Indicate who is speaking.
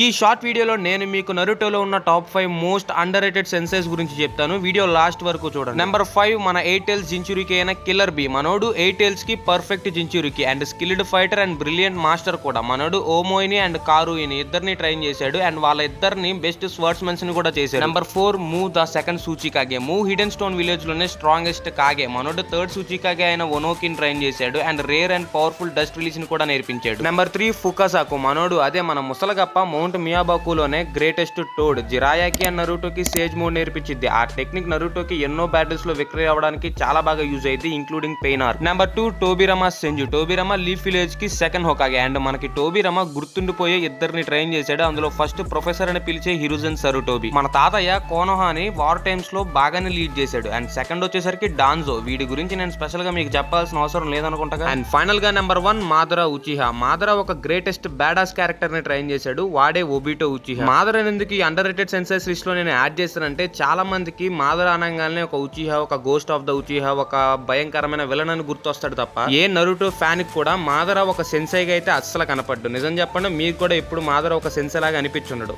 Speaker 1: ఈ షార్ట్ వీడియోలో నేను మీకు నరుటోలో ఉన్న top 5 most under rated sciences గురించి చెప్తాను. వీడియో లాస్ట్ వరకు చూడండి. నెంబర్ 5 మన 8 టైల్స్ జించురికి అయిన కిల్లర్ బీ. మనోడు 8 టైల్స్ కి పర్ఫెక్ట్ జించురికి and skilled fighter and brilliant master కూడా. మనోడు ఓమోయిని అండ్ కారుయిని ఇద్దరిని ట్రైన్ చేశాడు అండ్ వాళ్ళ ఇద్దరిని బెస్ట్ స్వర్డ్స్మెన్స్ ని కూడా చేశాడు. Number 4 Mu the second Tsuchikage. Mu hidden stone village లోనే స్ట్రాంగెస్ట్ కాగే. మనోడు థర్డ్ సూచికాగే అయిన ఒనోకిని ట్రైన్ చేశాడు and rare and powerful dust release ని కూడా నేర్పించాడు. Number 3 Fukasaku. మనోడు అదే మన ముసలగప్ప మౌంట్ మియాబాకులోనే గ్రేటెస్ట్ టోడ్. జిరాయాకి అండ్ నరుటోకి సేజ్ మోడ్ నేర్పించింది. ఆ టెక్నిక్ నరుటోకి ఎన్నో బ్యాటిల్స్ లో విక్టరీ అవ్వడానికి చాలా బాగా యూజ్ అయింది, ఇంక్లూడింగ్ పెయినార్. నెంబర్ 2 టోబిరమా సెంజు. టోబిరమా లీఫ్ విలేజ్ కి సెకండ్ హోకాగే అండ్ మనకి టోబిరమా గుర్తుండిపోయే ఇద్దరిని ట్రైన్ చేశాడు. అందులో ఫస్ట్ ప్రొఫెసర్ అని పిలిచే హిరుజన్ సరుటోబి. మన తాతయ్య కోనోహాని వార్ టైమ్స్ లో బాగానే లీడ్ చేశాడు. అండ్ సెకండ్ వచ్చేసరికి డాన్జో. వీడి గురించి నేను స్పెషల్ గా మీకు చెప్పాల్సిన అవసరం లేదనుకుంటా. అండ్ ఫైనల్ గా నెంబర్ 1 మాదరా ఉచిహా. మాదరా ఒక గ్రేటెస్ట్ బ్యాడాస్ క్యారెక్టర్ ని ట్రైన్ చేశాడు. వాడే ఒబిటో ఉచిహా. మాదరా ఎందుకు ఈ అండర్ రేటెడ్ సెన్సెస్ లిస్ట్ లో నేను యాడ్ చేస్తానంటే చాలా మందికి మాదరా అనగానే ఒక ఉచిహా, ఒక గోస్ట్ ఆఫ్ ద ఉచిహా, ఒక భయంకరమైన విలన్ అని గుర్తొస్తాడు తప్ప ఏ నరుటో ఫ్యాన్ కి కూడా మాదరా ఒక సెన్సైగా అయితే అస్సలు కనపడ్డు. నిజం చెప్పండి, మీకు కూడా ఎప్పుడు మాదరా ఒక సెన్సై లాగా అనిపించుండడు.